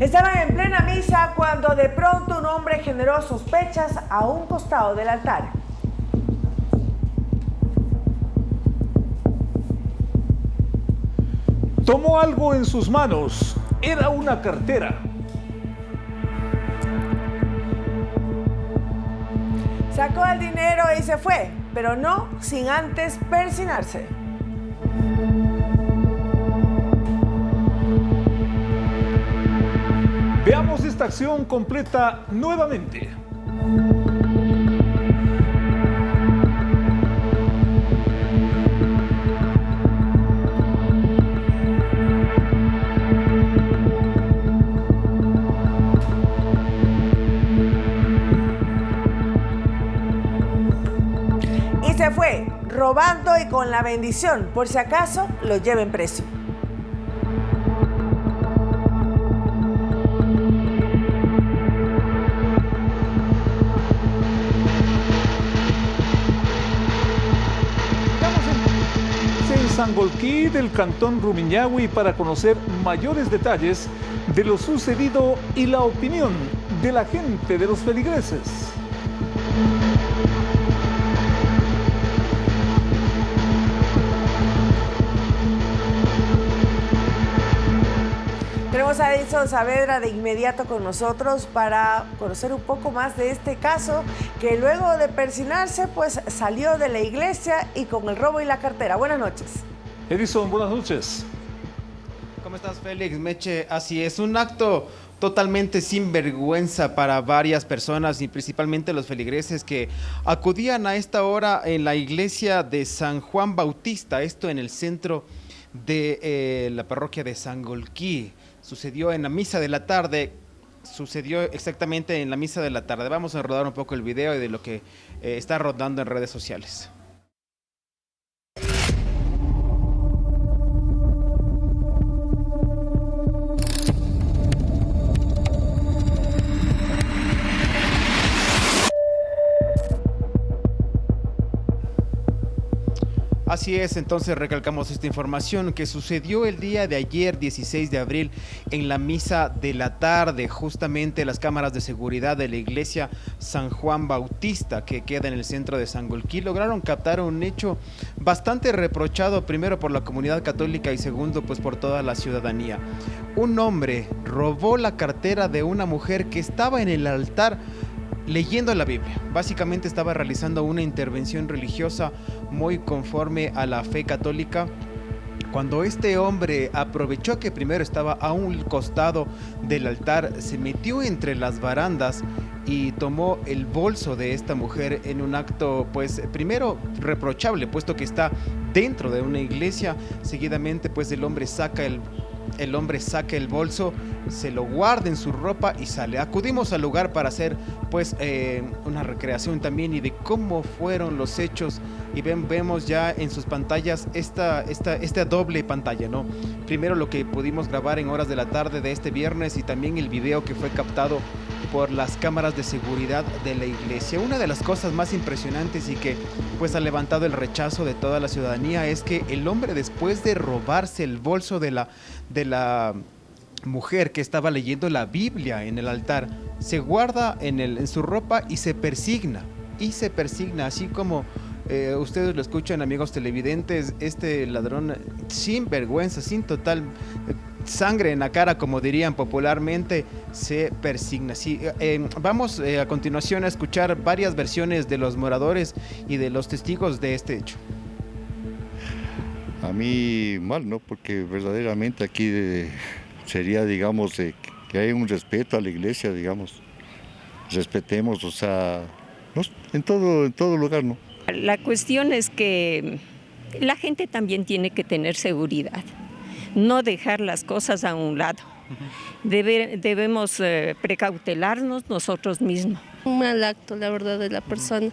Estaban en plena misa cuando de pronto un hombre generó sospechas a un costado del altar. Tomó algo en sus manos. Era una cartera. Sacó el dinero y se fue, pero no sin antes persinarse. Veamos esta acción completa nuevamente. Y se fue, robando y con la bendición, por si acaso lo lleven preso. Sangolquí del cantón Rumiñahui para conocer mayores detalles de lo sucedido y la opinión de la gente de los feligreses. Tenemos a Edison Saavedra de inmediato con nosotros para conocer un poco más de este caso que luego de persinarse pues salió de la iglesia y con el robo y la cartera. Buenas noches. Edison, buenas noches. ¿Cómo estás, Félix? Meche, así es, un acto totalmente sinvergüenza para varias personas y principalmente los feligreses que acudían a esta hora en la iglesia de San Juan Bautista, esto en el centro de la parroquia de Sangolquí. Sucedió en la misa de la tarde, sucedió exactamente en la misa de la tarde. Vamos a rodar un poco el video de lo que está rodando en redes sociales. Así es, entonces recalcamos esta información que sucedió el día de ayer, 16 de abril, en la misa de la tarde. Justamente las cámaras de seguridad de la iglesia San Juan Bautista, que queda en el centro de Sangolquí, lograron captar un hecho bastante reprochado, primero por la comunidad católica y segundo pues por toda la ciudadanía. Un hombre robó la cartera de una mujer que estaba en el altar leyendo la Biblia. Básicamente estaba realizando una intervención religiosa muy conforme a la fe católica. Cuando este hombre aprovechó que primero estaba a un costado del altar, se metió entre las barandas y tomó el bolso de esta mujer en un acto, pues, primero reprochable, puesto que está dentro de una iglesia. Seguidamente, pues, el hombre saca el bolso, se lo guarda en su ropa y sale. Acudimos al lugar para hacer pues una recreación también y de cómo fueron los hechos y vemos ya en sus pantallas esta doble pantalla, ¿no? Primero lo que pudimos grabar en horas de la tarde de este viernes y también el video que fue captado por las cámaras de seguridad de la iglesia. Una de las cosas más impresionantes y que pues ha levantado el rechazo de toda la ciudadanía es que el hombre, después de robarse el bolso de la mujer que estaba leyendo la Biblia en el altar, se guarda en su ropa y se persigna, así como ustedes lo escuchan, amigos televidentes. Este ladrón sin vergüenza, sin total sangre en la cara, como dirían popularmente, se persigna. Sí, vamos a continuación a escuchar varias versiones de los moradores y de los testigos de este hecho. A mí mal, ¿no? Porque verdaderamente aquí sería, digamos, que hay un respeto a la iglesia, digamos. Respetemos, o sea, ¿no? en todo lugar, ¿no? La cuestión es que la gente también tiene que tener seguridad, no dejar las cosas a un lado. Debemos precautelarnos nosotros mismos. Un mal acto, la verdad, de la persona,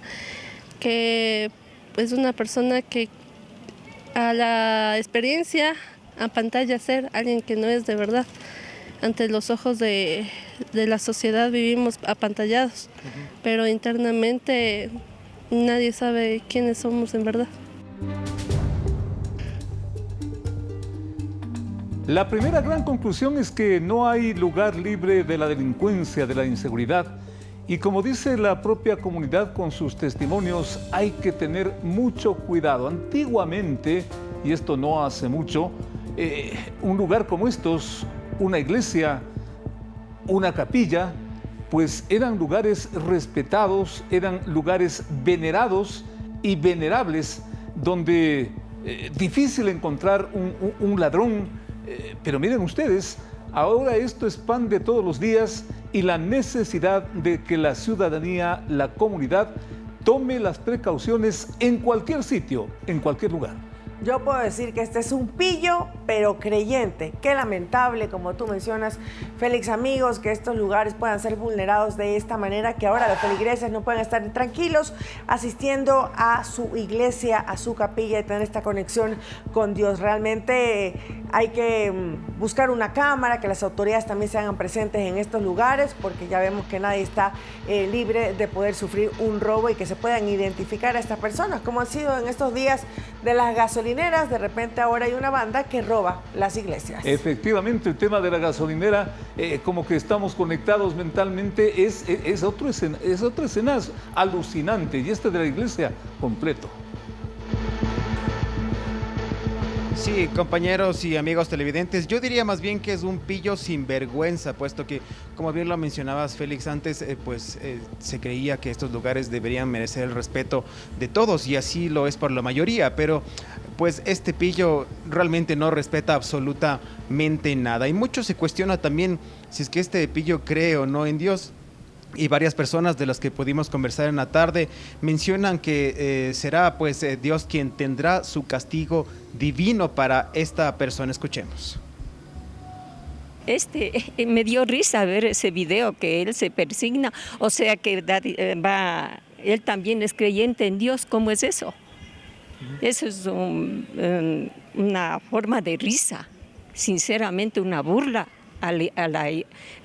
que es una persona que a la experiencia, a pantalla ser alguien que no es de verdad. Ante los ojos de la sociedad vivimos apantallados, pero internamente nadie sabe quiénes somos en verdad. La primera gran conclusión es que no hay lugar libre de la delincuencia, de la inseguridad. Y como dice la propia comunidad con sus testimonios, hay que tener mucho cuidado. Antiguamente, y esto no hace mucho, un lugar como estos, una iglesia, una capilla, pues eran lugares respetados, eran lugares venerados y venerables, donde difícil encontrar un ladrón. Pero miren ustedes, ahora esto es pan de todos los días y la necesidad de que la ciudadanía, la comunidad, tome las precauciones en cualquier sitio, en cualquier lugar. Yo puedo decir que este es un pillo, pero creyente. Qué lamentable, como tú mencionas, Félix, amigos, que estos lugares puedan ser vulnerados de esta manera, que ahora los feligreses no pueden estar tranquilos asistiendo a su iglesia, a su capilla y tener esta conexión con Dios. Realmente hay que buscar una cámara, que las autoridades también se hagan presentes en estos lugares, porque ya vemos que nadie está libre de poder sufrir un robo y que se puedan identificar a estas personas, como han sido en estos días de las gasolineras. De repente ahora hay una banda que roba las iglesias. Efectivamente, el tema de la gasolinera, como que estamos conectados mentalmente, es otra escena alucinante, y de la iglesia completo. Sí, compañeros y amigos televidentes, yo diría más bien que es un pillo sinvergüenza, puesto que, como bien lo mencionabas, Félix, antes, se creía que estos lugares deberían merecer el respeto de todos, y así lo es por la mayoría, pero pues este pillo realmente no respeta absolutamente nada. Y mucho se cuestiona también si es que este pillo cree o no en Dios. Y varias personas de las que pudimos conversar en la tarde mencionan que será pues Dios quien tendrá su castigo divino para esta persona. Escuchemos. Me dio risa ver ese video que él se persigna, o sea que él también es creyente en Dios. ¿Cómo es eso? Eso es una forma de risa, sinceramente una burla a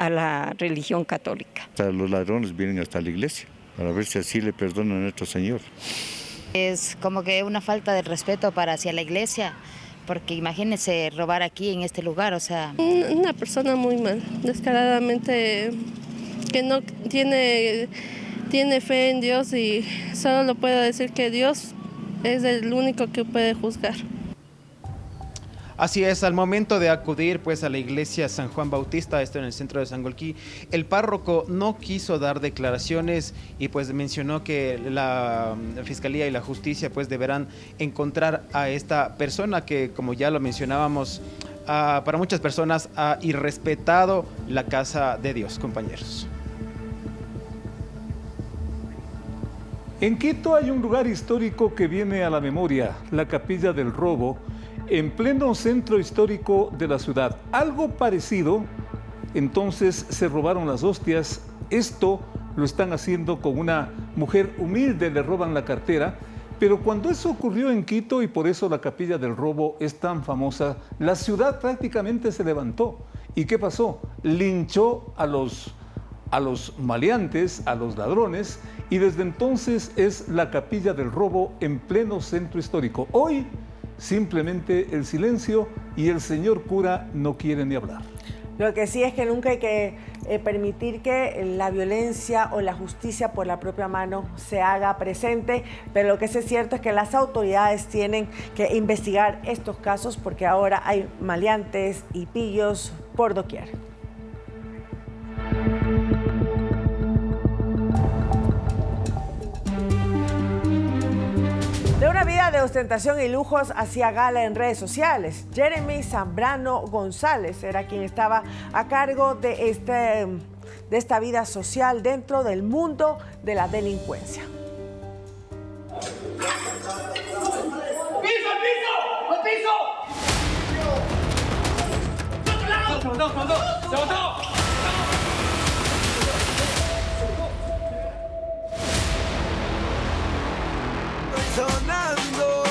la religión católica. Los ladrones vienen hasta la iglesia para ver si así le perdonan a nuestro Señor. Es como que una falta de respeto hacia la iglesia, porque imagínense robar aquí en este lugar, o sea... Una persona muy mal, descaradamente, que no tiene fe en Dios, y solo lo puedo decir que Dios es el único que puede juzgar. Así es, al momento de acudir pues a la iglesia San Juan Bautista, esto en el centro de Sangolquí, el párroco no quiso dar declaraciones y pues mencionó que la Fiscalía y la Justicia pues deberán encontrar a esta persona que, como ya lo mencionábamos, para muchas personas ha irrespetado la casa de Dios, compañeros. En Quito hay un lugar histórico que viene a la memoria, la Capilla del Robo, en pleno centro histórico de la ciudad. Algo parecido, entonces se robaron las hostias. Esto lo están haciendo con una mujer humilde, le roban la cartera. Pero cuando eso ocurrió en Quito, y por eso la Capilla del Robo es tan famosa, la ciudad prácticamente se levantó. ¿Y qué pasó? Linchó a los maleantes, a los ladrones, y desde entonces es la Capilla del Robo en pleno centro histórico. Hoy simplemente el silencio, y el señor cura no quiere ni hablar. Lo que sí es que nunca hay que permitir que la violencia o la justicia por la propia mano se haga presente, pero lo que sí es cierto es que las autoridades tienen que investigar estos casos, porque ahora hay maleantes y pillos por doquier. De una vida de ostentación y lujos hacía gala en redes sociales. Jeremy Zambrano González era quien estaba a cargo de esta vida social dentro del mundo de la delincuencia. Sonando,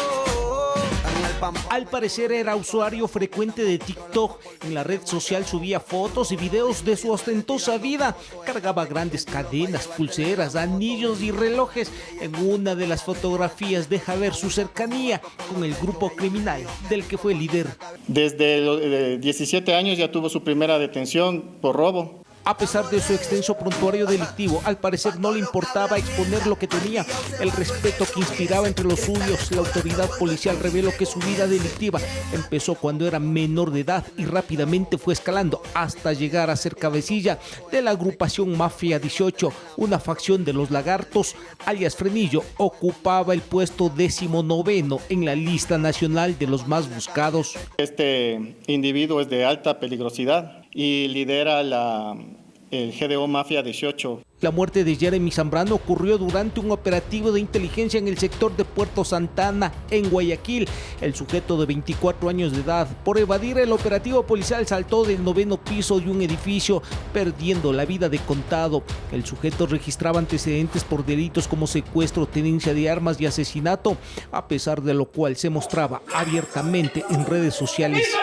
Al parecer era usuario frecuente de TikTok. En la red social subía fotos y videos de su ostentosa vida. Cargaba grandes cadenas, pulseras, anillos y relojes. En una de las fotografías deja ver su cercanía con el grupo criminal del que fue líder. Desde los 17 años ya tuvo su primera detención por robo. A pesar de su extenso prontuario delictivo, al parecer no le importaba exponer lo que tenía, el respeto que inspiraba entre los suyos. La autoridad policial reveló que su vida delictiva empezó cuando era menor de edad y rápidamente fue escalando hasta llegar a ser cabecilla de la agrupación Mafia 18, una facción de los Lagartos, alias Frenillo. Ocupaba el puesto 19º en la lista nacional de los más buscados. Este individuo es de alta peligrosidad y lidera el GDO Mafia 18. La muerte de Jeremy Zambrano ocurrió durante un operativo de inteligencia en el sector de Puerto Santana, en Guayaquil. El sujeto de 24 años de edad, por evadir el operativo policial, saltó del 9º piso de un edificio, perdiendo la vida de contado. El sujeto registraba antecedentes por delitos como secuestro, tenencia de armas y asesinato, a pesar de lo cual se mostraba abiertamente en redes sociales. ¡Al piso!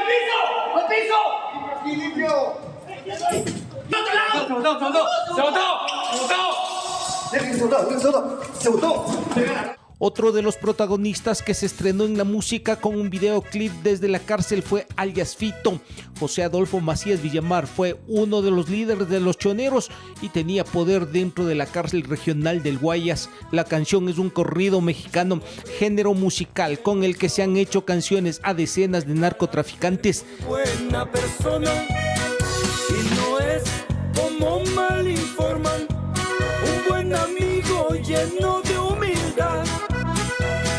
Otro de los protagonistas que se estrenó en la música con un videoclip desde la cárcel fue alias Fito. José Adolfo Macías Villamar fue uno de los líderes de los choneros y tenía poder dentro de la cárcel regional del Guayas. La canción es un corrido mexicano, género musical con el que se han hecho canciones a decenas de narcotraficantes. Buena persona y no es como mal informan, un buen amigo lleno de humildad,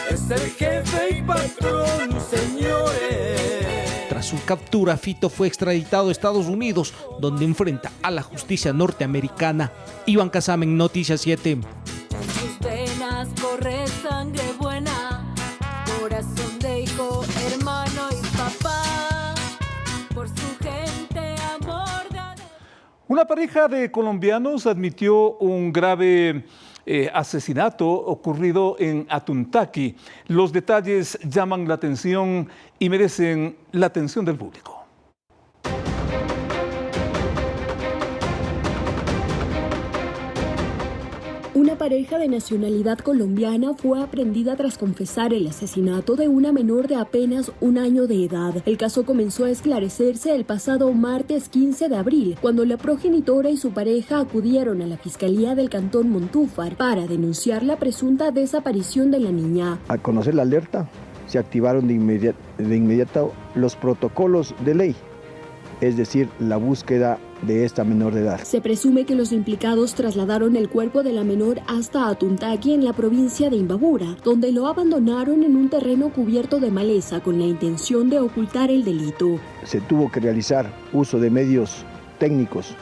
es el jefe y patrón, señores. Tras su captura, Fito fue extraditado a Estados Unidos, donde enfrenta a la justicia norteamericana. Iván Casamen, Noticias 7. En sus venas corre sangre buena, corazón de hijo, hermano y papá, por su gente amor de... Una pareja de colombianos admitió un grave asesinato ocurrido en Atuntaqui. Los detalles llaman la atención y merecen la atención del público. Una pareja de nacionalidad colombiana fue aprehendida tras confesar el asesinato de una menor de apenas 1 año de edad. El caso comenzó a esclarecerse el pasado martes 15 de abril, cuando la progenitora y su pareja acudieron a la Fiscalía del Cantón Montúfar para denunciar la presunta desaparición de la niña. Al conocer la alerta, se activaron de inmediato los protocolos de ley, es decir, la búsqueda de esta menor de edad. Se presume que los implicados trasladaron el cuerpo de la menor hasta Atuntaqui, en la provincia de Imbabura, donde lo abandonaron en un terreno cubierto de maleza con la intención de ocultar el delito. Se tuvo que realizar uso de medios técnicos,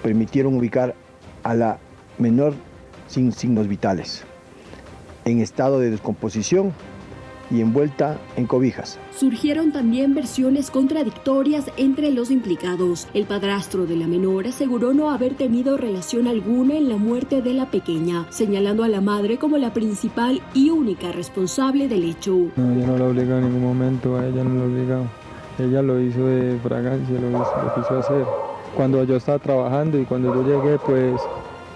permitieron ubicar a la menor sin signos vitales, en estado de descomposición y envuelta en cobijas. Surgieron también versiones contradictorias entre los implicados. El padrastro de la menor aseguró no haber tenido relación alguna en la muerte de la pequeña, señalando a la madre como la principal y única responsable del hecho. No, yo no la obligo en ningún momento, a ella no la he obligado. Ella lo hizo de fragancia, lo quiso hacer. Cuando yo estaba trabajando y cuando yo llegué, pues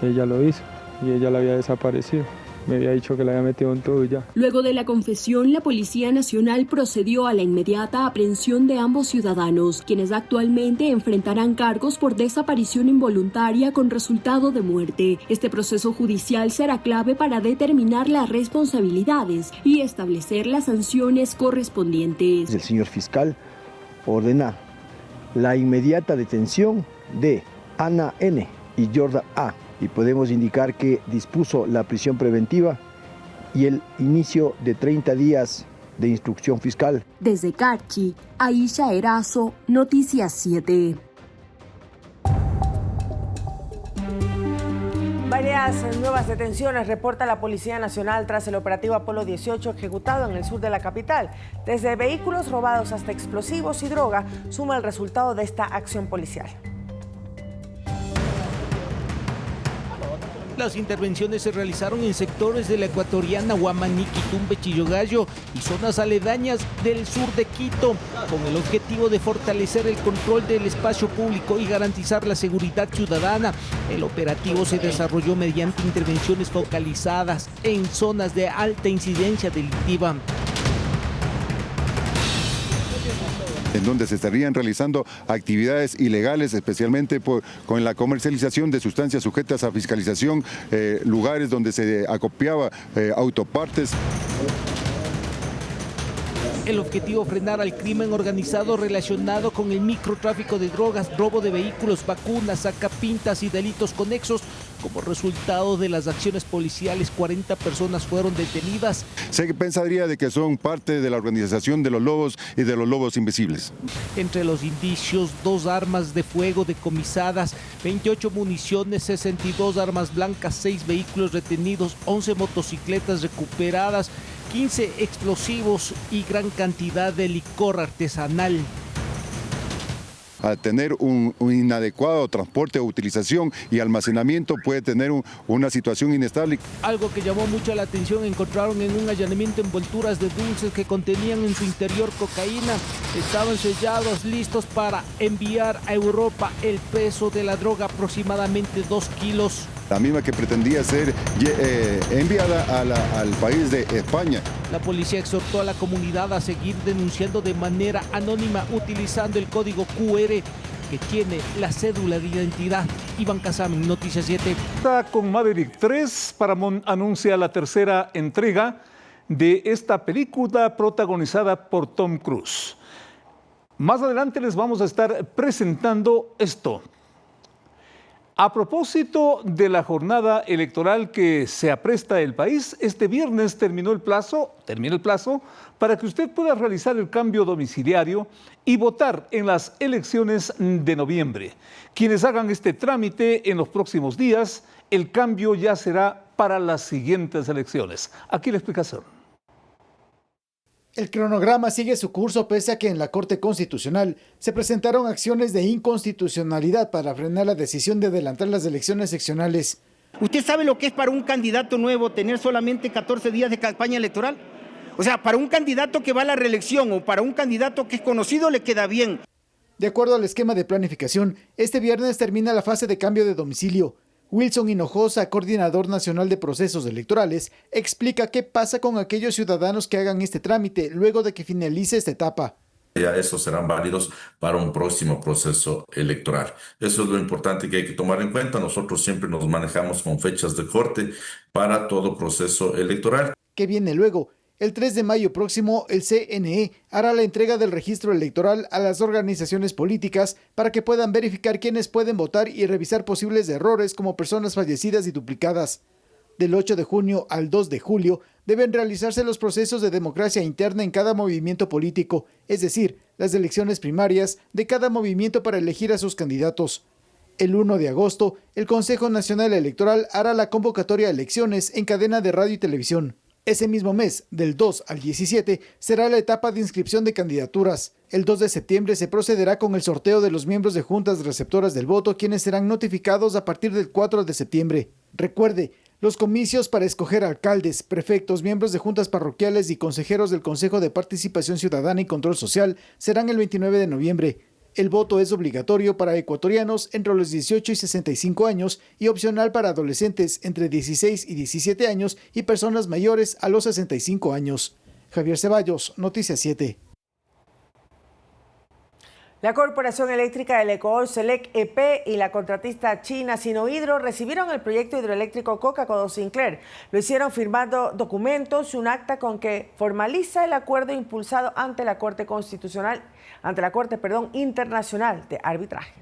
ella lo hizo y ella la había desaparecido. Me había dicho que la había metido en todo y ya. Luego de la confesión, la Policía Nacional procedió a la inmediata aprehensión de ambos ciudadanos, quienes actualmente enfrentarán cargos por desaparición involuntaria con resultado de muerte. Este proceso judicial será clave para determinar las responsabilidades y establecer las sanciones correspondientes. El señor fiscal ordena la inmediata detención de Ana N. y Jordan A., y podemos indicar que dispuso la prisión preventiva y el inicio de 30 días de instrucción fiscal. Desde Carchi, Aisha Erazo, Noticias 7. Varias nuevas detenciones reporta la Policía Nacional tras el operativo Apolo 18 ejecutado en el sur de la capital. Desde vehículos robados hasta explosivos y droga, suma el resultado de esta acción policial. Las intervenciones se realizaron en sectores de la ecuatoriana Huamaní, Quitumbe, Chillogallo y zonas aledañas del sur de Quito, con el objetivo de fortalecer el control del espacio público y garantizar la seguridad ciudadana. El operativo se desarrolló mediante intervenciones focalizadas en zonas de alta incidencia delictiva, en donde se estarían realizando actividades ilegales, especialmente con la comercialización de sustancias sujetas a fiscalización, lugares donde se acopiaba autopartes. El objetivo: frenar al crimen organizado relacionado con el microtráfico de drogas, robo de vehículos, vacunas, sacapintas y delitos conexos. Como resultado de las acciones policiales, 40 personas fueron detenidas. Se pensaría de que son parte de la organización de los lobos y de los lobos invisibles. Entre los indicios, 2 armas de fuego decomisadas, 28 municiones, 62 armas blancas, 6 vehículos retenidos, 11 motocicletas recuperadas, 15 explosivos y gran cantidad de licor artesanal. Al tener un inadecuado transporte, utilización y almacenamiento, puede tener una situación inestable. Algo que llamó mucho la atención: encontraron en un allanamiento envolturas de dulces que contenían en su interior cocaína. Estaban sellados, listos para enviar a Europa. El peso de la droga, aproximadamente 2 kilos. La misma que pretendía ser enviada al país de España. La policía exhortó a la comunidad a seguir denunciando de manera anónima utilizando el código QR que tiene la cédula de identidad. Iván Casamen, Noticias 7. Con Maverick 3, Paramount anuncia la tercera entrega de esta película protagonizada por Tom Cruise. Más adelante les vamos a estar presentando esto. A propósito de la jornada electoral que se apresta el país, este viernes termina el plazo para que usted pueda realizar el cambio domiciliario y votar en las elecciones de noviembre. Quienes hagan este trámite en los próximos días, el cambio ya será para las siguientes elecciones. Aquí la explicación. El cronograma sigue su curso pese a que en la Corte Constitucional se presentaron acciones de inconstitucionalidad para frenar la decisión de adelantar las elecciones seccionales. ¿Usted sabe lo que es para un candidato nuevo tener solamente 14 días de campaña electoral? O sea, para un candidato que va a la reelección o para un candidato que es conocido le queda bien. De acuerdo al esquema de planificación, este viernes termina la fase de cambio de domicilio. Wilson Hinojosa, coordinador nacional de procesos electorales, explica qué pasa con aquellos ciudadanos que hagan este trámite luego de que finalice esta etapa. Ya esos serán válidos para un próximo proceso electoral. Eso es lo importante que hay que tomar en cuenta. Nosotros siempre nos manejamos con fechas de corte para todo proceso electoral. ¿Qué viene luego? El 3 de mayo próximo, el CNE hará la entrega del registro electoral a las organizaciones políticas para que puedan verificar quiénes pueden votar y revisar posibles errores como personas fallecidas y duplicadas. Del 8 de junio al 2 de julio deben realizarse los procesos de democracia interna en cada movimiento político, es decir, las elecciones primarias de cada movimiento para elegir a sus candidatos. El 1 de agosto, el Consejo Nacional Electoral hará la convocatoria a elecciones en cadena de radio y televisión. Ese mismo mes, del 2 al 17, será la etapa de inscripción de candidaturas. El 2 de septiembre se procederá con el sorteo de los miembros de juntas receptoras del voto, quienes serán notificados a partir del 4 de septiembre. Recuerde, los comicios para escoger alcaldes, prefectos, miembros de juntas parroquiales y consejeros del Consejo de Participación Ciudadana y Control Social serán el 29 de noviembre. El voto es obligatorio para ecuatorianos entre los 18 y 65 años y opcional para adolescentes entre 16 y 17 años y personas mayores a los 65 años. Javier Ceballos, Noticias 7. La Corporación Eléctrica del Ecuador, SELEC EP, y la contratista china Sinohydro recibieron el proyecto hidroeléctrico Coca-Codo Sinclair. Lo hicieron firmando documentos y un acta con que formaliza el acuerdo impulsado ante la Corte Internacional de Arbitraje.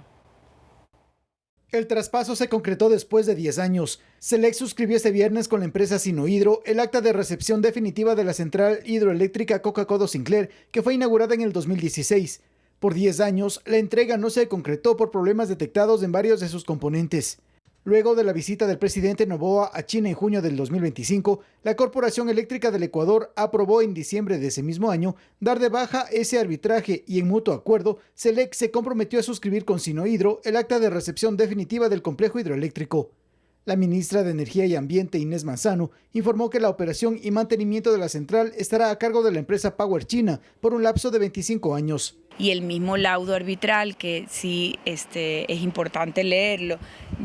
El traspaso se concretó después de 10 años. SELEC suscribió este viernes con la empresa Sinohydro el acta de recepción definitiva de la central hidroeléctrica Coca-Codo Sinclair, que fue inaugurada en el 2016. Por 10 años, la entrega no se concretó por problemas detectados en varios de sus componentes. Luego de la visita del presidente Noboa a China en junio del 2025, la Corporación Eléctrica del Ecuador aprobó en diciembre de ese mismo año dar de baja ese arbitraje y en mutuo acuerdo, SELEC se comprometió a suscribir con Sinohydro el acta de recepción definitiva del complejo hidroeléctrico. La ministra de Energía y Ambiente, Inés Manzano, informó que la operación y mantenimiento de la central estará a cargo de la empresa Power China por un lapso de 25 años. Y el mismo laudo arbitral, que sí es importante leerlo,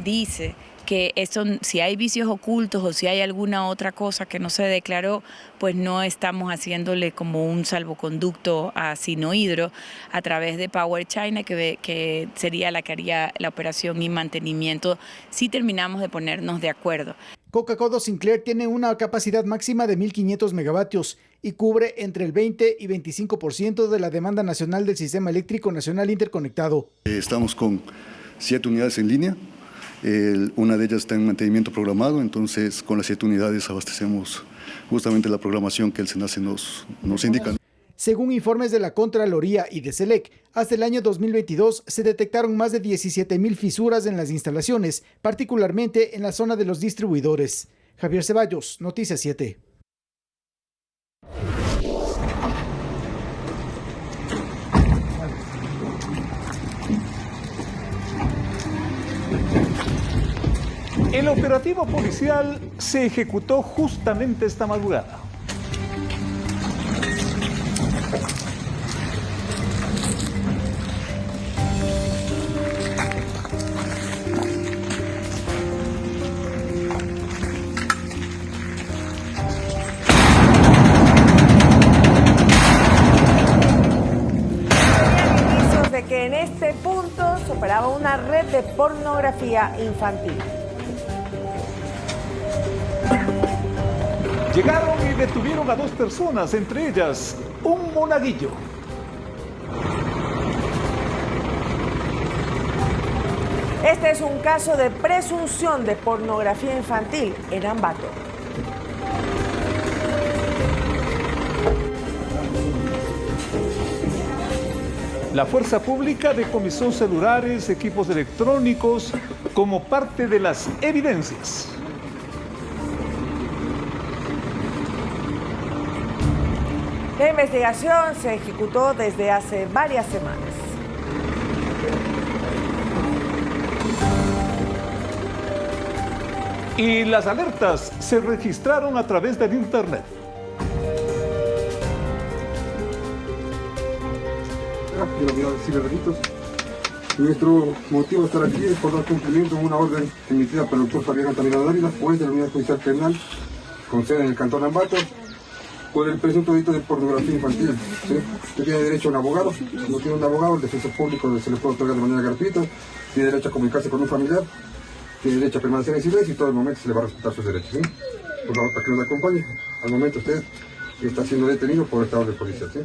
dice que eso, si hay vicios ocultos o si hay alguna otra cosa que no se declaró, pues no estamos haciéndole como un salvoconducto a Sinohidro a través de Power China, que sería la que haría la operación y mantenimiento si terminamos de ponernos de acuerdo. Coca-Cola Sinclair tiene una capacidad máxima de 1.500 megavatios y cubre entre el 20 y 25% de la demanda nacional del Sistema Eléctrico Nacional Interconectado. Estamos con 7 unidades en línea. Una de ellas está en mantenimiento programado, entonces con las 7 unidades abastecemos justamente la programación que el SENACE nos indica. Según informes de la Contraloría y de SELEC, hasta el año 2022 se detectaron más de 17,000 fisuras en las instalaciones, particularmente en la zona de los distribuidores. Javier Ceballos, Noticias 7. El operativo policial se ejecutó justamente esta madrugada. Indicios de que en este punto se operaba una red de pornografía infantil. Llegaron y detuvieron a 2 personas, entre ellas un monaguillo. Este es un caso de presunción de pornografía infantil en Ambato. La fuerza pública decomisó celulares, equipos electrónicos como parte de las evidencias. La investigación se ejecutó desde hace varias semanas. Y las alertas se registraron a través del Internet. De la unidad de ciberdelitos. Nuestro motivo de estar aquí es por dar cumplimiento a una orden emitida por el doctor Fabián Altamira Dávila, juez de la Unidad Judicial Penal, con sede en el Cantón Ambato, por el presunto delito de pornografía infantil. ¿Sí? Usted tiene derecho a un abogado. Si no tiene un abogado, el defensor público se le puede otorgar de manera gratuita. Tiene derecho a comunicarse con un familiar. Tiene derecho a permanecer en silencio y todo el momento se le va a respetar sus derechos. ¿Sí? Por favor, para que nos acompañe. Al momento usted está siendo detenido por estado de policía. ¿Sí?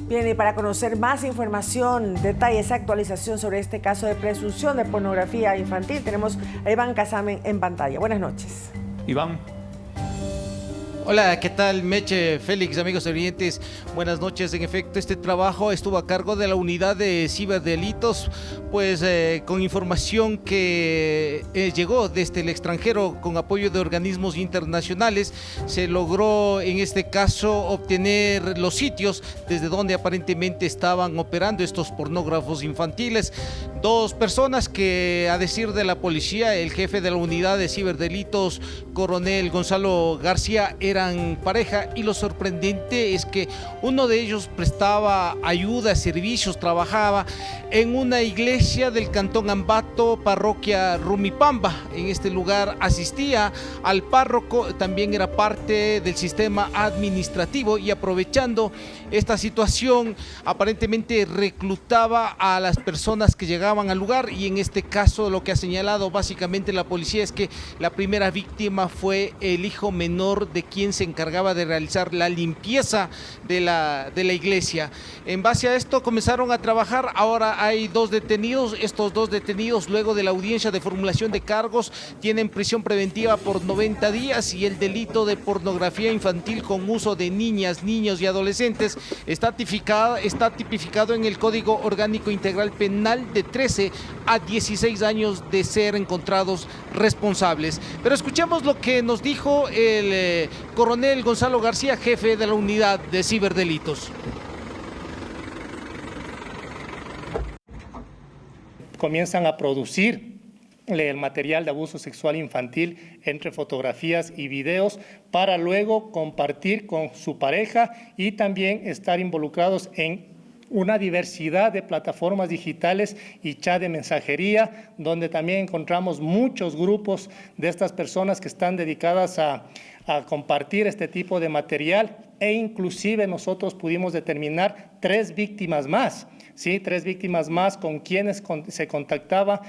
Bien, y para conocer más información, detalles, actualización sobre este caso de presunción de pornografía infantil, tenemos a Iván Casamen en pantalla. Buenas noches. Iván. Hola, ¿qué tal? Meche, Félix, amigos televidentes, buenas noches. En efecto, este trabajo estuvo a cargo de la unidad de ciberdelitos, pues con información que llegó desde el extranjero con apoyo de organismos internacionales, se logró en este caso obtener los sitios desde donde aparentemente estaban operando estos pornógrafos infantiles. 2 personas que, a decir de la policía, el jefe de la unidad de ciberdelitos, coronel Gonzalo García, eran pareja, y lo sorprendente es que uno de ellos prestaba ayuda, servicios, trabajaba en una iglesia del Cantón Ambato, parroquia Rumipamba. En este lugar asistía al párroco, también era parte del sistema administrativo, y aprovechando esta situación aparentemente reclutaba a las personas que llegaban al lugar. Y en este caso lo que ha señalado básicamente la policía es que la primera víctima fue el hijo menor de quien se encargaba de realizar la limpieza de la iglesia. En base a esto comenzaron a trabajar. Ahora hay 2 detenidos. Estos 2 detenidos, luego de la audiencia de formulación de cargos, tienen prisión preventiva por 90 días y el delito de pornografía infantil con uso de niñas, niños y adolescentes está tipificado en el Código Orgánico Integral Penal de 13 a 16 años de ser encontrados responsables. Pero escuchemos lo que nos dijo el coronel Gonzalo García, jefe de la unidad de ciberdelitos. comienzan a producir el material de abuso sexual infantil entre fotografías y videos para luego compartir con su pareja y también estar involucrados en una diversidad de plataformas digitales y chat de mensajería, donde también encontramos muchos grupos de estas personas que están dedicadas a compartir este tipo de material, e inclusive nosotros pudimos determinar 3 víctimas más. Sí, 3 víctimas más con quienes se contactaba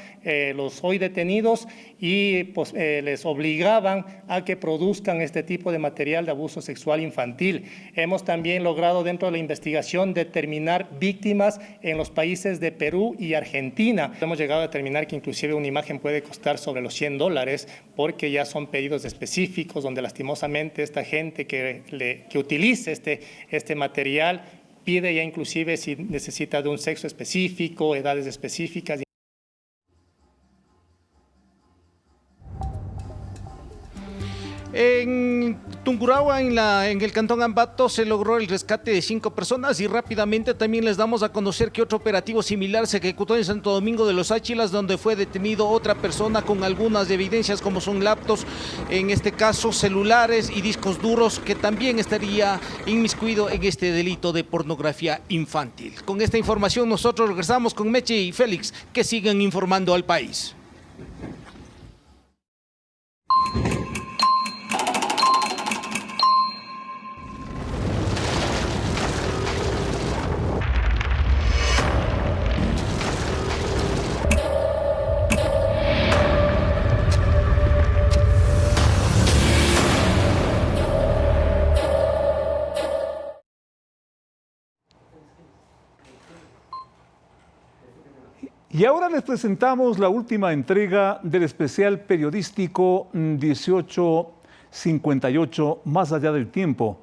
los hoy detenidos y pues, les obligaban a que produzcan este tipo de material de abuso sexual infantil. Hemos también logrado dentro de la investigación determinar víctimas en los países de Perú y Argentina. Hemos llegado a determinar que inclusive una imagen puede costar sobre los $100 porque ya son pedidos específicos donde lastimosamente esta gente que utilice este material pide ya inclusive si necesita de un sexo específico, edades específicas. En Tungurahua, en el cantón Ambato, se logró el rescate de 5 personas y rápidamente también les damos a conocer que otro operativo similar se ejecutó en Santo Domingo de los Áchilas, donde fue detenido otra persona con algunas evidencias como son laptops, en este caso celulares y discos duros, que también estaría inmiscuido en este delito de pornografía infantil. Con esta información nosotros regresamos con Meche y Félix, que sigan informando al país. Y ahora les presentamos la última entrega del especial periodístico 1858, Más allá del tiempo.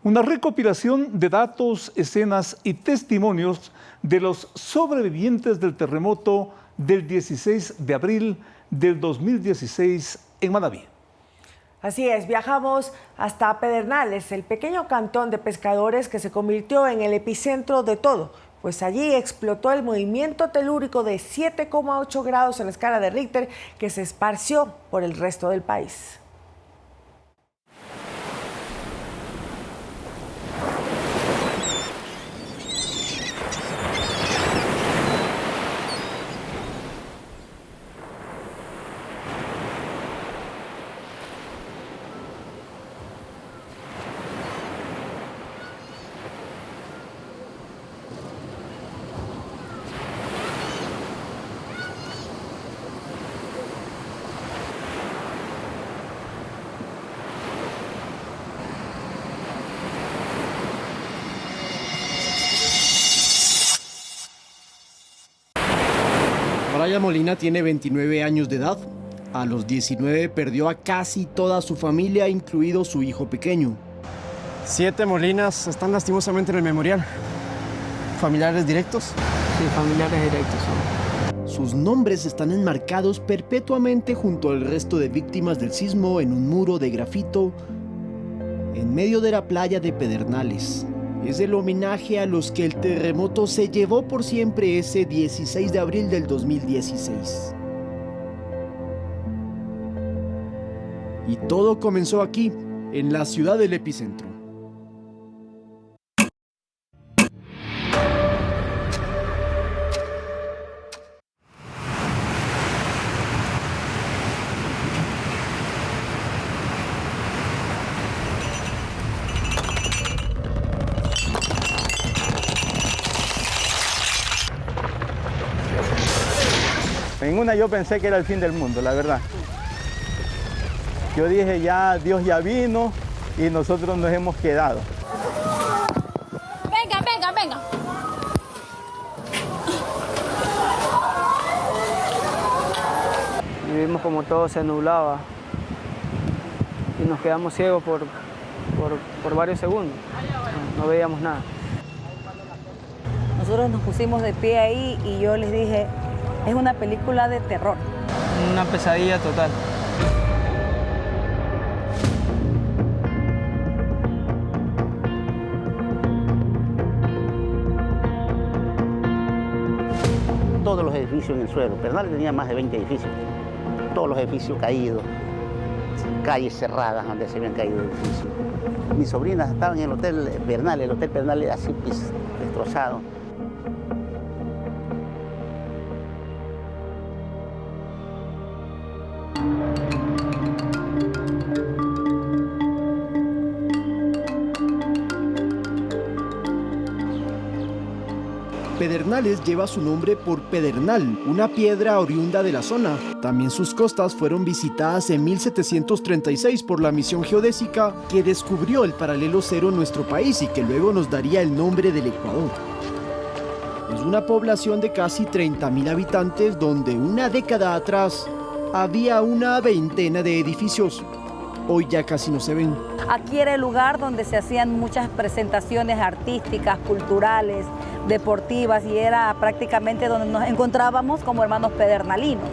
Una recopilación de datos, escenas y testimonios de los sobrevivientes del terremoto del 16 de abril del 2016 en Manabí. Así es, viajamos hasta Pedernales, el pequeño cantón de pescadores que se convirtió en el epicentro de todo. Pues allí explotó el movimiento telúrico de 7,8 grados en la escala de Richter que se esparció por el resto del país. Brian Molina tiene 29 años de edad. A los 19 perdió a casi toda su familia, incluido su hijo pequeño. 7 Molinas están lastimosamente en el memorial. ¿Familiares directos? Sí, familiares directos son. Sus nombres están enmarcados perpetuamente junto al resto de víctimas del sismo en un muro de grafito en medio de la playa de Pedernales. Es el homenaje a los que el terremoto se llevó por siempre ese 16 de abril del 2016. Y todo comenzó aquí, en la ciudad del epicentro. En una yo pensé que era el fin del mundo, la verdad. Yo dije ya, Dios ya vino y nosotros nos hemos quedado. Venga, venga, venga. Y vimos como todo se nublaba y nos quedamos ciegos por varios segundos. No veíamos nada. Nosotros nos pusimos de pie ahí y yo les dije, es una película de terror. Una pesadilla total. todos los edificios en el suelo. Pedernales tenía más de 20 edificios. Todos los edificios caídos, calles cerradas donde se habían caído edificios. Mis sobrinas estaban en el Hotel Pedernales, así destrozado. Pedernales lleva su nombre por Pedernal, una piedra oriunda de la zona. También sus costas fueron visitadas en 1736 por la misión geodésica que descubrió el paralelo cero en nuestro país y que luego nos daría el nombre del Ecuador. Es una población de casi 30.000 habitantes donde una década atrás había una veintena de edificios. Hoy ya casi no se ven. Aquí era el lugar donde se hacían muchas presentaciones artísticas, culturales, deportivas, y era prácticamente donde nos encontrábamos como hermanos pedernalinos.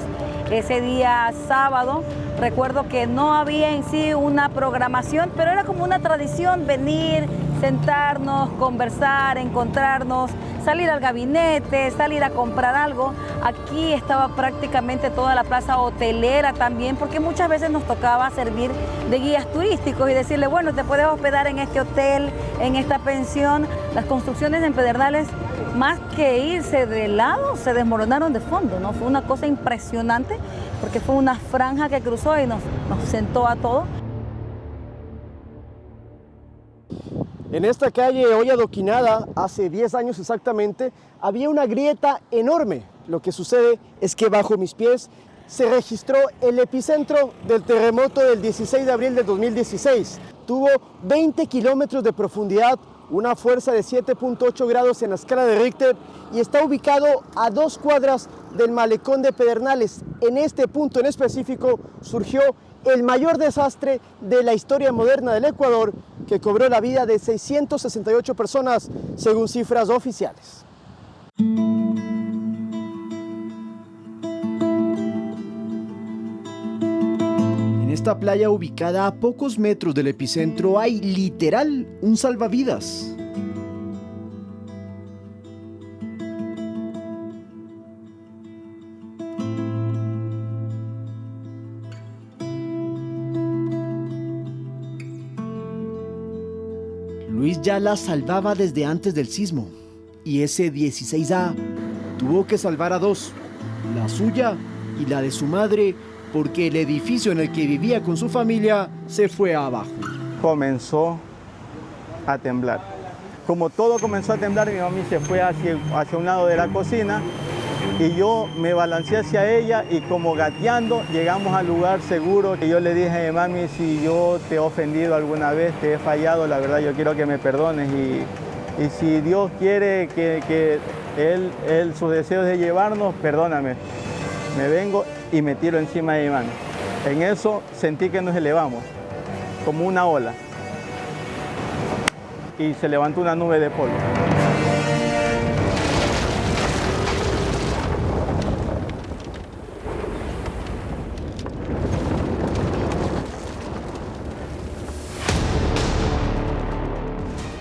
Ese día sábado, recuerdo que no había en sí una programación, pero era como una tradición venir, sentarnos, conversar, encontrarnos, salir al gabinete, salir a comprar algo. Aquí estaba prácticamente toda la plaza hotelera también, porque muchas veces nos tocaba servir de guías turísticos y decirle, bueno, te puedes hospedar en este hotel, en esta pensión. Las construcciones en Pedernales, más que irse de lado, se desmoronaron de fondo, ¿no? Fue una cosa impresionante, porque fue una franja que cruzó y nos sentó a todos. En esta calle hoy adoquinada, hace 10 años exactamente, había una grieta enorme. Lo que sucede es que bajo mis pies se registró el epicentro del terremoto del 16 de abril de 2016. Tuvo 20 kilómetros de profundidad, una fuerza de 7.8 grados en la escala de Richter y está ubicado a 2 cuadras del malecón de Pedernales. En este punto en específico surgió el mayor desastre de la historia moderna del Ecuador, que cobró la vida de 668 personas, según cifras oficiales. En esta playa ubicada a pocos metros del epicentro hay literal un salvavidas. Luis ya la salvaba desde antes del sismo y ese 16A tuvo que salvar a 2, la suya y la de su madre, porque el edificio en el que vivía con su familia se fue abajo. Comenzó a temblar. Como todo comenzó a temblar, mi mami se fue hacia un lado de la cocina y yo me balanceé hacia ella y como gateando llegamos al lugar seguro. Yo le dije, mami, si yo te he ofendido alguna vez, te he fallado, la verdad yo quiero que me perdones y si Dios quiere que sus deseos de llevarnos, perdóname. Me vengo y me tiro encima de mi mami. En eso sentí que nos elevamos, como una ola, y se levantó una nube de polvo.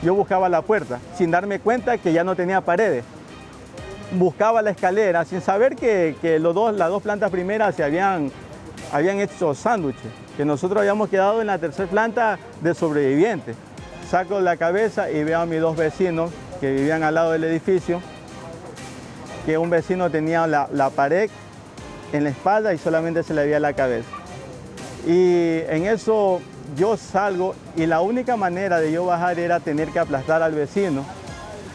Yo buscaba la puerta, sin darme cuenta que ya no tenía paredes. Buscaba la escalera, sin saber que las dos plantas primeras se habían hecho sándwiches, que nosotros habíamos quedado en la tercera planta de sobrevivientes. Saco la cabeza y veo a mis 2 vecinos que vivían al lado del edificio, que un vecino tenía la pared en la espalda y solamente se le veía la cabeza. Y en eso yo salgo y la única manera de yo bajar era tener que aplastar al vecino,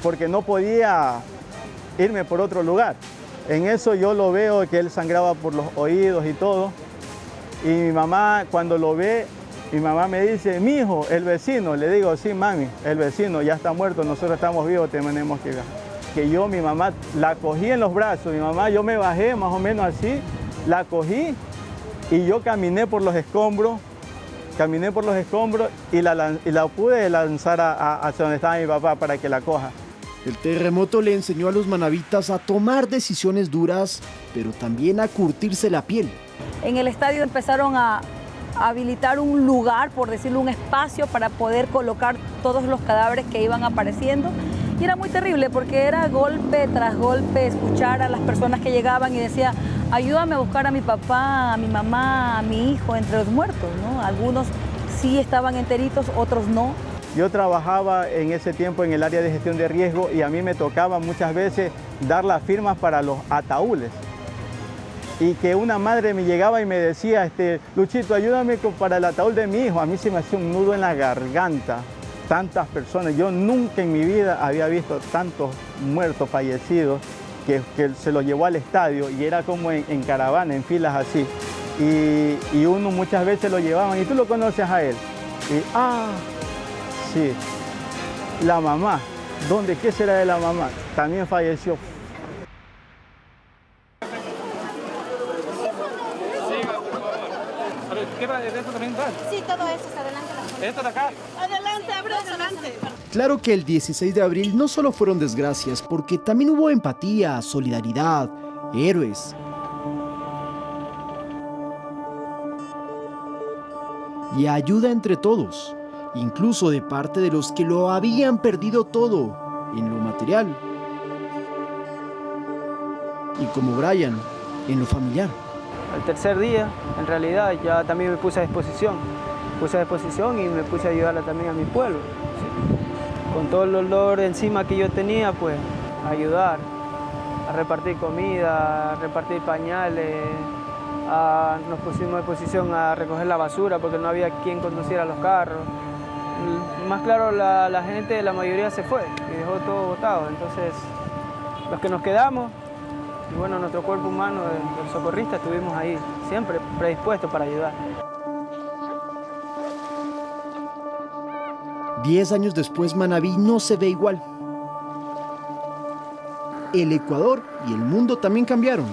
porque no podía irme por otro lugar. En eso yo lo veo que él sangraba por los oídos y todo. Y mi mamá, cuando lo ve, mi mamá me dice, mi hijo, el vecino. Le digo, sí, mami, el vecino ya está muerto, nosotros estamos vivos, tenemos que ir. Que yo, mi mamá, la cogí en los brazos. Mi mamá, yo me bajé más o menos así, la cogí y yo caminé por los escombros y la pude lanzar hacia donde estaba mi papá para que la coja. El terremoto le enseñó a los manavitas a tomar decisiones duras, pero también a curtirse la piel. En el estadio empezaron a habilitar un lugar, por decirlo, un espacio para poder colocar todos los cadáveres que iban apareciendo. Y era muy terrible porque era golpe tras golpe escuchar a las personas que llegaban y decía, ayúdame a buscar a mi papá, a mi mamá, a mi hijo entre los muertos, ¿no? Algunos sí estaban enteritos, otros no. Yo trabajaba en ese tiempo en el área de gestión de riesgo y a mí me tocaba muchas veces dar las firmas para los ataúdes. Y que una madre me llegaba y me decía, Luchito, ayúdame para el ataúd de mi hijo. A mí se me hacía un nudo en la garganta. Tantas personas, yo nunca en mi vida había visto tantos muertos, fallecidos, que se los llevó al estadio y era como en caravana, en filas así. Y uno muchas veces lo llevaban, y tú lo conoces a él. Y, sí, la mamá, ¿dónde? ¿Qué será de la mamá? También falleció. ¿Esto también va? Sí, todo eso es adelante. ¿Esto de acá? Adelante, adelante. Claro que el 16 de abril no solo fueron desgracias, porque también hubo empatía, solidaridad, héroes. Y ayuda entre todos, incluso de parte de los que lo habían perdido todo en lo material. Y como Brian, en lo familiar. Al tercer día, en realidad, ya también me puse a disposición. Y me puse a ayudarle también a mi pueblo. ¿Sí? Con todo el dolor encima que yo tenía, pues, ayudar, a repartir comida, a repartir pañales, nos pusimos a disposición a recoger la basura porque no había quien conduciera los carros. Más claro, la gente, la mayoría se fue y dejó todo botado. Entonces, los que nos quedamos, y bueno, nuestro cuerpo humano del socorrista, estuvimos ahí, siempre predispuestos para ayudar. 10 años después, Manabí no se ve igual. El Ecuador y el mundo también cambiaron.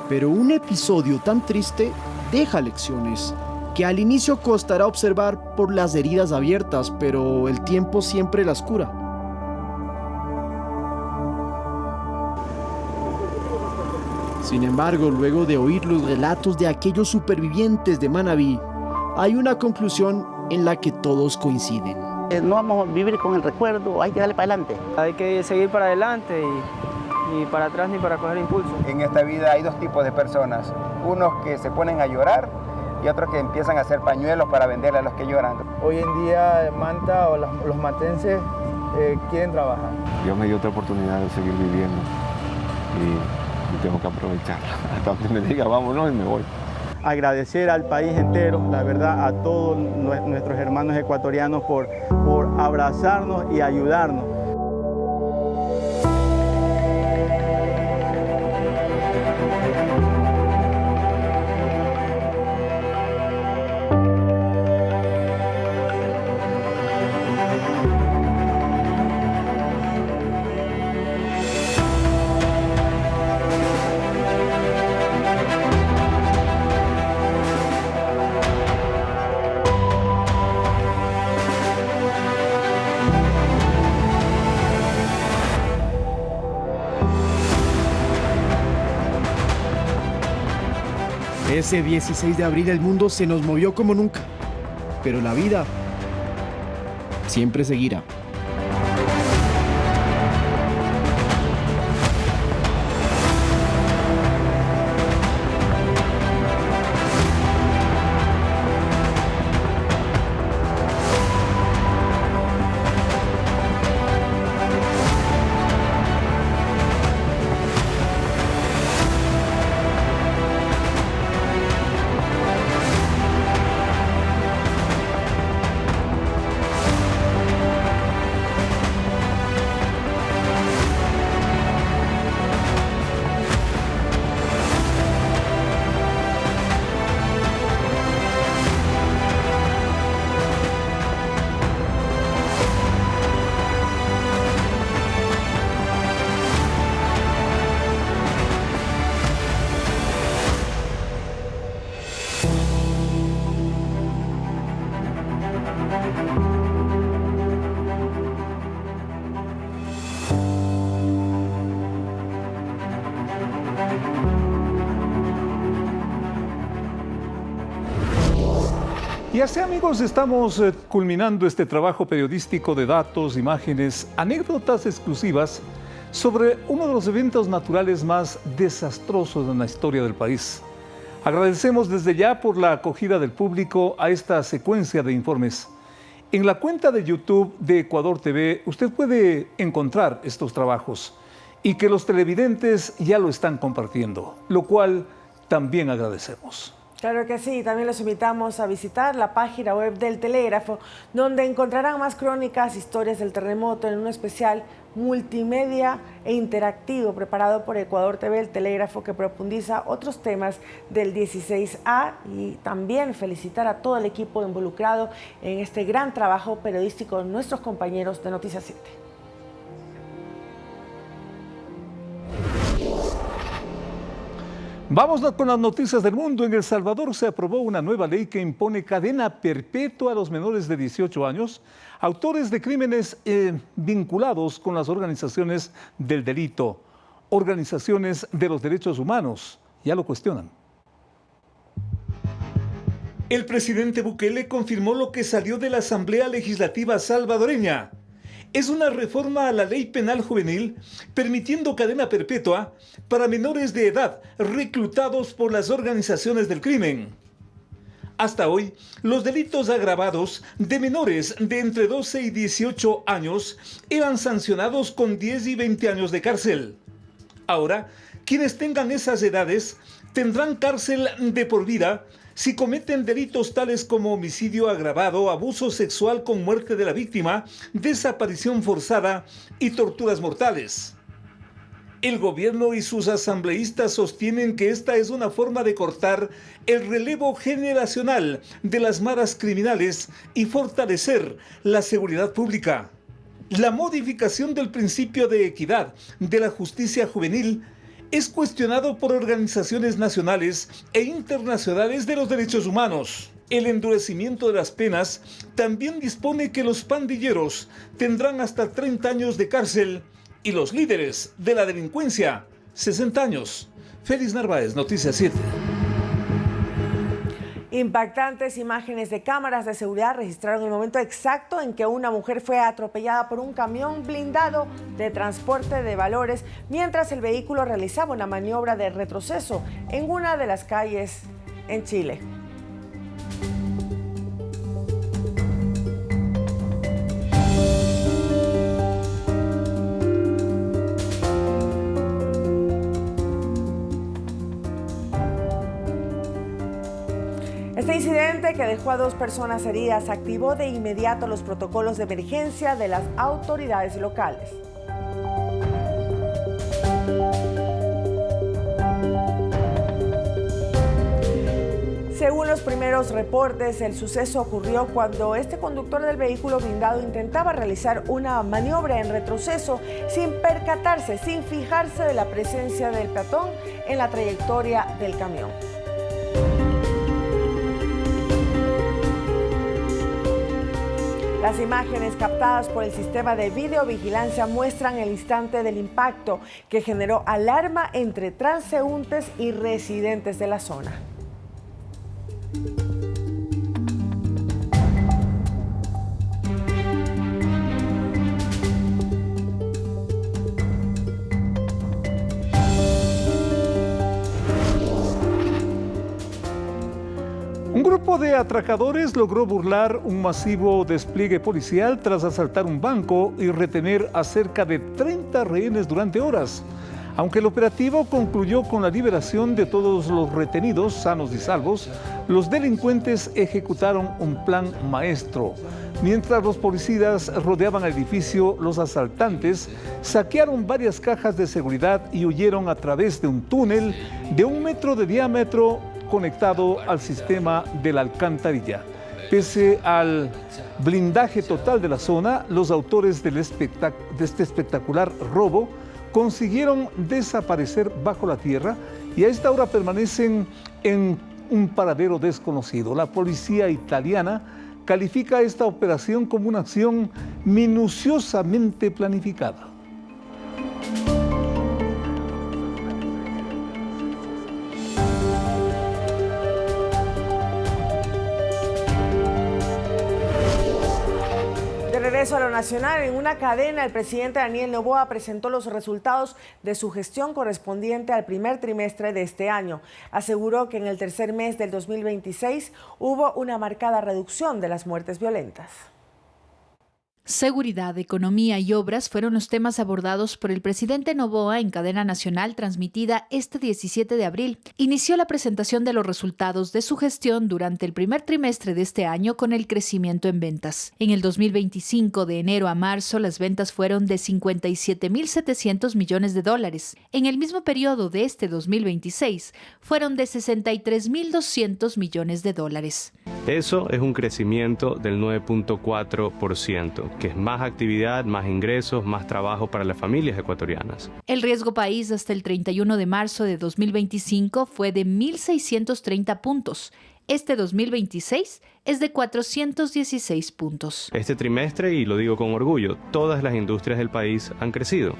Pero un episodio tan triste deja lecciones que al inicio costará observar por las heridas abiertas, pero el tiempo siempre las cura. Sin embargo, luego de oír los relatos de aquellos supervivientes de Manabí, hay una conclusión en la que todos coinciden. No vamos a vivir con el recuerdo, hay que darle para adelante. Hay que seguir para adelante y ni para atrás ni para coger impulso. En esta vida hay dos tipos de personas, unos que se ponen a llorar y otros que empiezan a hacer pañuelos para venderle a los que lloran. Hoy en día Manta o los matenses quieren trabajar. Dios me dio otra oportunidad de seguir viviendo y tengo que aprovecharla. Hasta donde me diga vámonos y me voy. Agradecer al país entero, la verdad, a todos nuestros hermanos ecuatorianos por abrazarnos y ayudarnos. Ese 16 de abril el mundo se nos movió como nunca, pero la vida siempre seguirá. Y así, amigos, estamos culminando este trabajo periodístico de datos, imágenes, anécdotas exclusivas sobre uno de los eventos naturales más desastrosos en la historia del país. Agradecemos desde ya por la acogida del público a esta secuencia de informes. En la cuenta de YouTube de Ecuador TV usted puede encontrar estos trabajos y que los televidentes ya lo están compartiendo, lo cual también agradecemos. Claro que sí, también los invitamos a visitar la página web del Telégrafo, donde encontrarán más crónicas, historias del terremoto en un especial multimedia e interactivo preparado por Ecuador TV, el Telégrafo, que profundiza otros temas del 16A, y también felicitar a todo el equipo involucrado en este gran trabajo periodístico, nuestros compañeros de Noticias 7. Vamos con las noticias del mundo. En El Salvador se aprobó una nueva ley que impone cadena perpetua a los menores de 18 años, autores de crímenes vinculados con las organizaciones del delito, organizaciones de los derechos humanos. Ya lo cuestionan. El presidente Bukele confirmó lo que salió de la Asamblea Legislativa salvadoreña. Es una reforma a la ley penal juvenil permitiendo cadena perpetua para menores de edad reclutados por las organizaciones del crimen. Hasta hoy, los delitos agravados de menores de entre 12 y 18 años eran sancionados con 10 y 20 años de cárcel. Ahora, quienes tengan esas edades tendrán cárcel de por vida si cometen delitos tales como homicidio agravado, abuso sexual con muerte de la víctima, desaparición forzada y torturas mortales. El gobierno y sus asambleístas sostienen que esta es una forma de cortar el relevo generacional de las maras criminales y fortalecer la seguridad pública. La modificación del principio de equidad de la justicia juvenil es cuestionado por organizaciones nacionales e internacionales de los derechos humanos. El endurecimiento de las penas también dispone que los pandilleros tendrán hasta 30 años de cárcel y los líderes de la delincuencia 60 años. Félix Narváez, Noticias 7. Impactantes imágenes de cámaras de seguridad registraron el momento exacto en que una mujer fue atropellada por un camión blindado de transporte de valores mientras el vehículo realizaba una maniobra de retroceso en una de las calles en Chile. Este incidente, que dejó a 2 personas heridas, activó de inmediato los protocolos de emergencia de las autoridades locales. Según los primeros reportes, el suceso ocurrió cuando este conductor del vehículo blindado intentaba realizar una maniobra en retroceso sin percatarse, sin fijarse de la presencia del peatón en la trayectoria del camión. Las imágenes captadas por el sistema de videovigilancia muestran el instante del impacto, que generó alarma entre transeúntes y residentes de la zona. Un grupo de atracadores logró burlar un masivo despliegue policial tras asaltar un banco y retener a cerca de 30 rehenes durante horas. Aunque el operativo concluyó con la liberación de todos los retenidos sanos y salvos, los delincuentes ejecutaron un plan maestro. Mientras los policías rodeaban el edificio, los asaltantes saquearon varias cajas de seguridad y huyeron a través de un túnel de 1 metro de diámetro conectado al sistema de la alcantarilla. Pese al blindaje total de la zona, los autores de este espectacular robo consiguieron desaparecer bajo la tierra y a esta hora permanecen en un paradero desconocido. La policía italiana califica esta operación como una acción minuciosamente planificada. regreso a lo nacional, en una cadena, el presidente Daniel Noboa presentó los resultados de su gestión correspondiente al primer trimestre de este año. Aseguró que en el tercer mes del 2026 hubo una marcada reducción de las muertes violentas. Seguridad, economía y obras fueron los temas abordados por el presidente Noboa en cadena nacional transmitida este 17 de abril. Inició la presentación de los resultados de su gestión durante el primer trimestre de este año con el crecimiento en ventas. En el 2025, de enero a marzo, las ventas fueron de 57.700 millones de dólares. En el mismo periodo de este 2026, fueron de 63.200 millones de dólares. Eso es un crecimiento del 9.4%, que es más actividad, más ingresos, más trabajo para las familias ecuatorianas. El riesgo país hasta el 31 de marzo de 2025 fue de 1.630 puntos. Este 2026 es de 416 puntos. Este trimestre, y lo digo con orgullo, todas las industrias del país han crecido.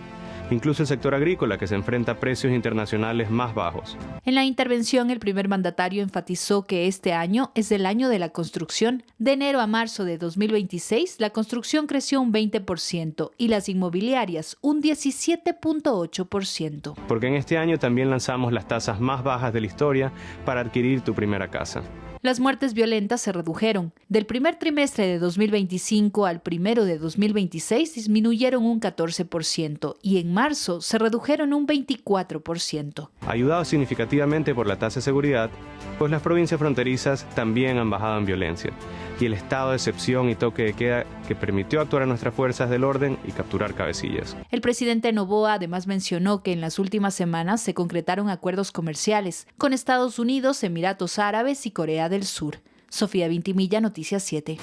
Incluso el sector agrícola, que se enfrenta a precios internacionales más bajos. En la intervención, el primer mandatario enfatizó que este año es el año de la construcción. De enero a marzo de 2026, la construcción creció un 20% y las inmobiliarias un 17.8%. Porque en este año también lanzamos las tasas más bajas de la historia para adquirir tu primera casa. Las muertes violentas se redujeron. Del primer trimestre de 2025 al primero de 2026 disminuyeron un 14% y en marzo se redujeron un 24%. Ayudado significativamente por la tasa de seguridad, pues las provincias fronterizas también han bajado en violencia, y el estado de excepción y toque de queda que permitió actuar a nuestras fuerzas del orden y capturar cabecillas. El presidente Noboa además mencionó que en las últimas semanas se concretaron acuerdos comerciales con Estados Unidos, Emiratos Árabes y Corea del Sur. Sofía Vintimilla, Noticias 7.